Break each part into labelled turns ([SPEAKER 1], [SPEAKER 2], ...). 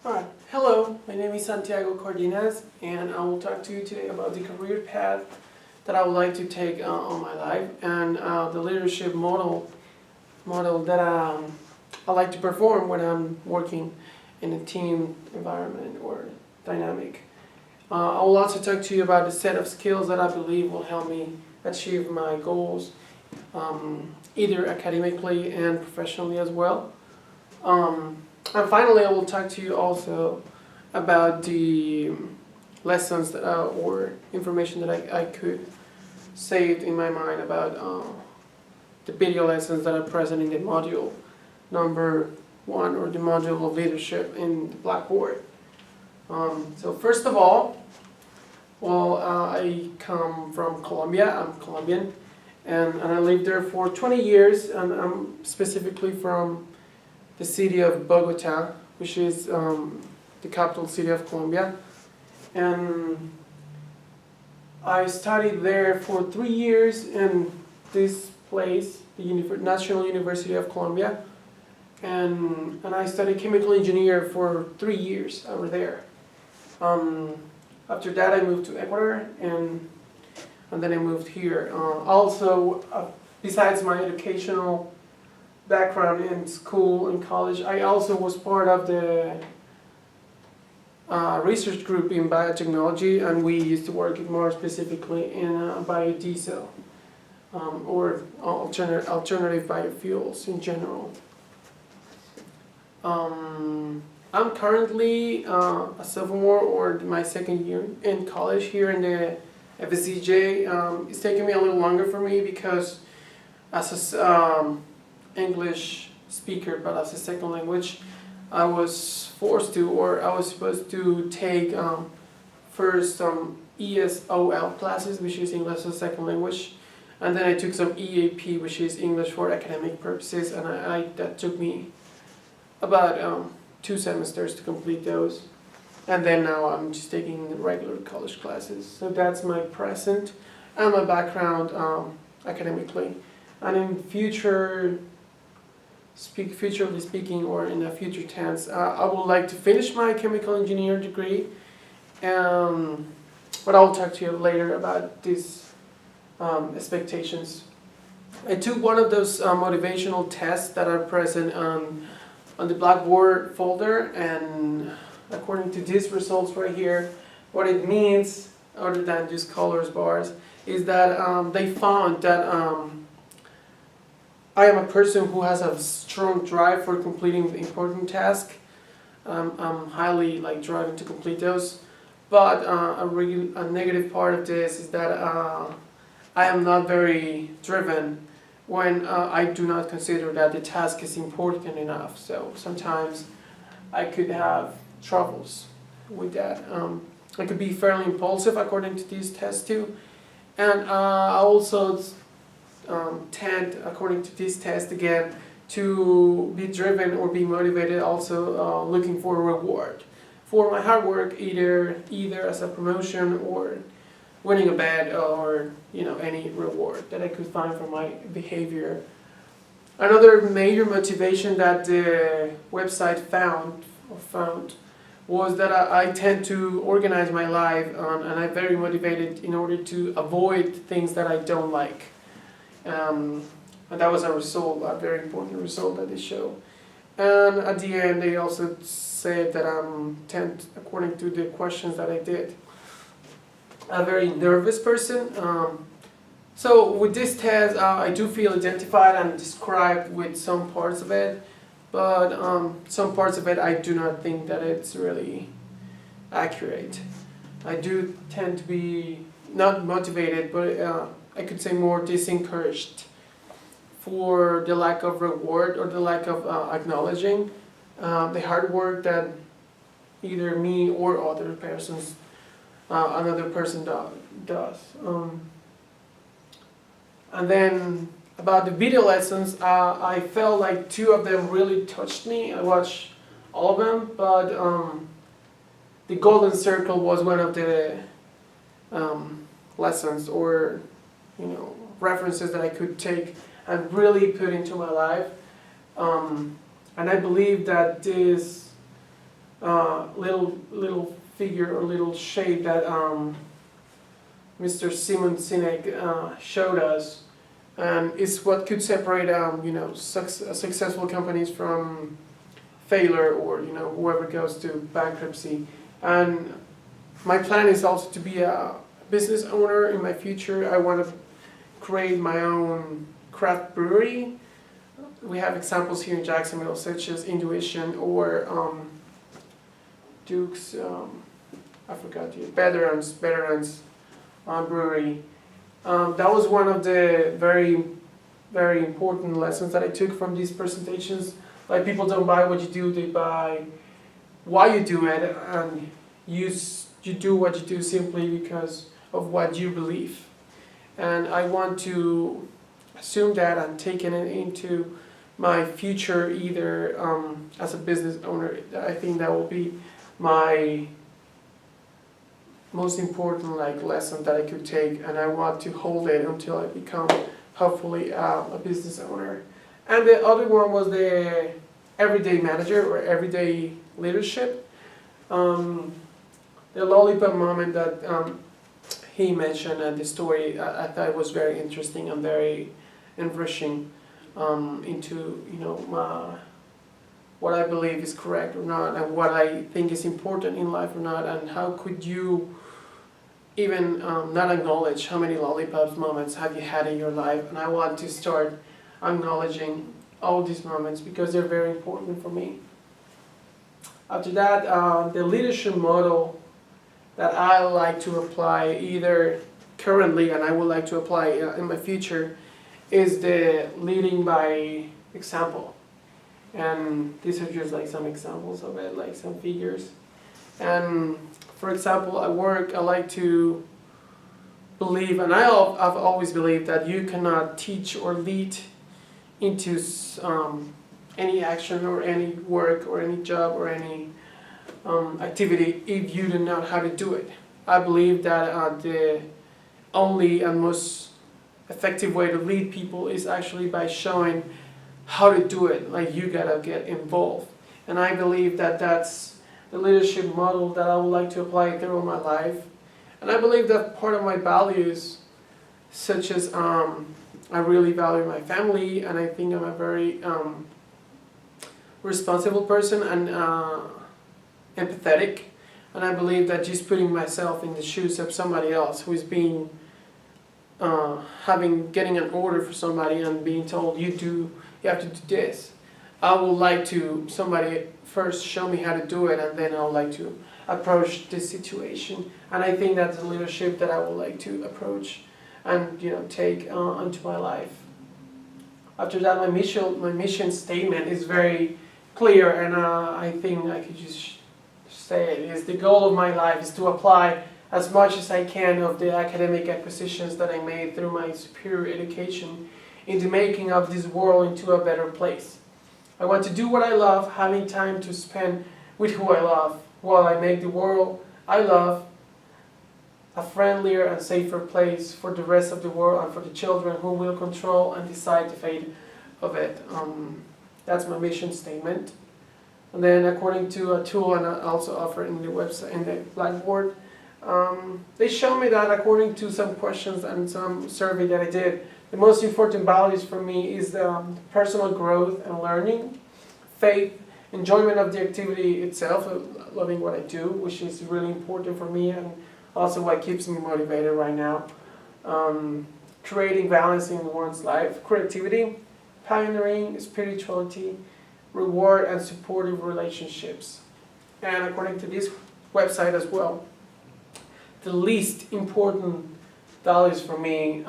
[SPEAKER 1] Alright, hello, my name is Santiago Cardenas and I will talk to you today about the career path that I would like to take on my life and the leadership model that I like to perform when I'm working in a team environment or dynamic. I will also talk to you about the set of skills that I believe will help me achieve my goals, either academically and professionally as well. And finally, I will talk to you also about the lessons that or information that I could save in my mind about the video lessons that are present in the module number 1 or the module of leadership in the Blackboard. So first of all, I come from Colombia. I'm Colombian, and I lived there for 20 years, and I'm specifically from the city of Bogota, which is the capital city of Colombia. And I studied there for 3 years in this place, the National University of Colombia. And I studied chemical engineer for 3 years over there. After that I moved to Ecuador, and then I moved here. Besides my educational background in school and college, I also was part of the research group in biotechnology, and we used to work more specifically in biodiesel or alternative biofuels in general. I'm currently a sophomore or my second year in college here in the FSCJ. It's taking me a little longer for me because as a English speaker, but as a second language, I was forced to, or I was supposed to take first some ESOL classes, which is English as a second language, and then I took some EAP, which is English for academic purposes, and that took me about 2 semesters to complete those, and then now I'm just taking the regular college classes. So that's my present and my background academically, and in futurely speaking, or in a future tense, I would like to finish my chemical engineer degree, but I'll talk to you later about these expectations. I took one of those motivational tests that are present on the Blackboard folder, and according to these results right here, what it means, other than just colors bars, is that they found that I am a person who has a strong drive for completing the important task. I'm highly driving to complete those, but a negative part of this is that I am not very driven when I do not consider that the task is important enough. So sometimes I could have troubles with that. I could be fairly impulsive according to these tests too, and I also tend, according to this test again, to be driven or be motivated also looking for a reward for my hard work, either as a promotion or winning a bet, or any reward that I could find for my behavior. Another major motivation that the website found was that I tend to organize my life, and I'm very motivated in order to avoid things that I don't like. And that was a very important result that they show. And at the end, they also said that I'm according to the questions that I did, a very nervous person. So with this test, I do feel identified and described with some parts of it, but some parts of it I do not think that it's really accurate. I do tend to be not motivated, but I could say more disencouraged for the lack of reward or the lack of acknowledging the hard work that either me or another person does. And then about the video lessons, I felt like 2 of them really touched me. I watched all of them, but the Golden Circle was one of the lessons or references that I could take and really put into my life. And I believe that this little figure or little shape that Mr. Simon Sinek showed us, and it's what could separate successful companies from failure, or whoever goes to bankruptcy. And my plan is also to be a business owner in my future. I want to create my own craft brewery. We have examples here in Jacksonville, such as Intuition or Duke's. I forgot the Veterans Brewery. That was one of the very, very important lessons that I took from these presentations. Like, people don't buy what you do; they buy why you do it, and you do what you do simply because of what you believe. And I want to assume that and taking it into my future, either as a business owner. I think that will be my most important lesson that I could take, and I want to hold it until I become hopefully a business owner. And the other one was the everyday manager or everyday leadership. The lollipop moment that he mentioned, and the story, I thought it was very interesting and very enriching into what I believe is correct or not, and what I think is important in life or not, and how could you even not acknowledge how many lollipops moments have you had in your life. And I want to start acknowledging all these moments because they're very important for me. After that, the leadership model that I like to apply either currently and I would like to apply in my future is the leading by example. And these are just some examples of it, some figures. And for example, at work, I like to believe, and I've always believed, that you cannot teach or lead into any action or any work or any job or any activity if you do not know how to do it. I believe that the only and most effective way to lead people is actually by showing how to do it. You gotta get involved. And I believe that that's the leadership model that I would like to apply through my life. And I believe that part of my values, such as I really value my family, and I think I'm a very responsible person and empathetic. And I believe that just putting myself in the shoes of somebody else who is being getting an order for somebody and being told you have to do this. I would like to somebody first show me how to do it, and then I would like to approach this situation. And I think that's the leadership that I would like to approach and take onto my life. After that, my mission statement is very clear, and I think I could just say it is: the goal of my life is to apply as much as I can of the academic acquisitions that I made through my superior education into making of this world into a better place. I want to do what I love, having time to spend with who I love, while I make the world I love a friendlier and safer place for the rest of the world and for the children who will control and decide the fate of it. That's my mission statement. And then, according to a tool and I also offer in the website, in the Blackboard, they show me that according to some questions and some survey that I did, the most important values for me is personal growth and learning, faith, enjoyment of the activity itself, loving what I do, which is really important for me and also what keeps me motivated right now. Creating balance in one's life, creativity, pioneering, spirituality, reward and supportive relationships. And according to this website as well, the least important values for me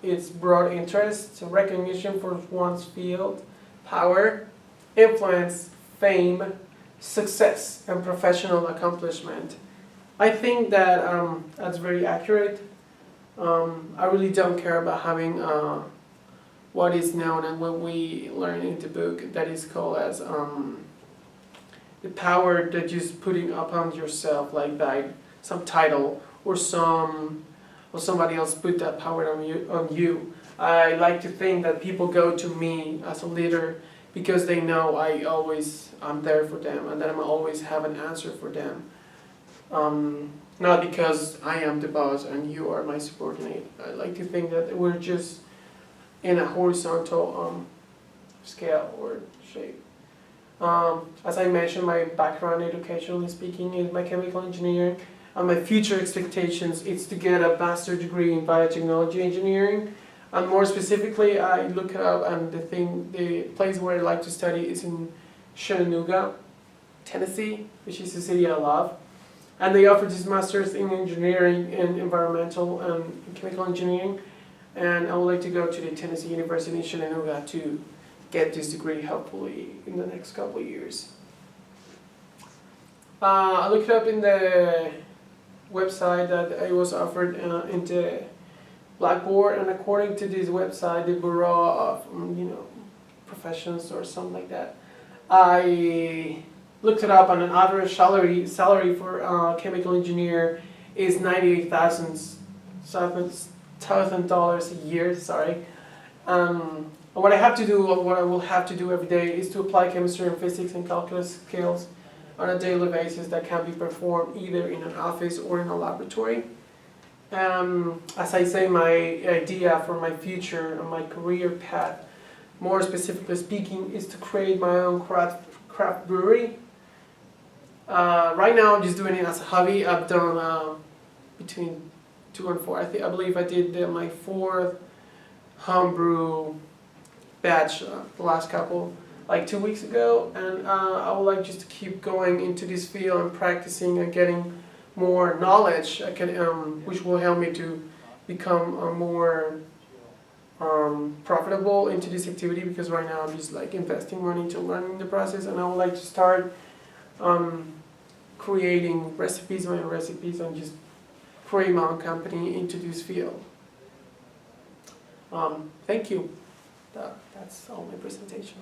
[SPEAKER 1] is broad interest, recognition for one's field, power, influence, fame, success, and professional accomplishment. I think that that's very accurate. I really don't care about having what is known and what we learn in the book that is called as the power that you're putting upon yourself, like by some title or somebody else put that power on you. I like to think that people go to me as a leader because they know I'm there for them, and that I'm always have an answer for them. Not because I am the boss and you are my subordinate. I like to think that we're just in a horizontal scale or shape. As I mentioned, my background, educationally speaking, is my chemical engineering, and my future expectations is to get a master's degree in biotechnology engineering. And more specifically, I look up, and the place where I like to study is in Chattanooga, Tennessee, which is a city I love. And they offer this master's in engineering and environmental and chemical engineering. And I would like to go to the Tennessee University in Chattanooga to get this degree, hopefully, in the next couple of years. I looked up in the website that I was offered in the Blackboard, and according to this website, the Bureau of Professions or something like that, I looked it up, and an average salary for a chemical engineer is $98,000 a year. Sorry. What I will have to do every day is to apply chemistry and physics and calculus skills on a daily basis that can be performed either in an office or in a laboratory. As I say, my idea for my future and my career path, more specifically speaking, is to create my own craft brewery. Right now I'm just doing it as a hobby. I've done between 2 and 4. I believe I did my 4th homebrew batch the last couple, like 2 weeks ago, and I would like just to keep going into this field and practicing and getting more knowledge, which will help me to become more profitable into this activity, because right now I'm just like investing money into learning the process, and I would like to start creating my own recipes, and just create my own company into this field. Thank you. That's all my presentation.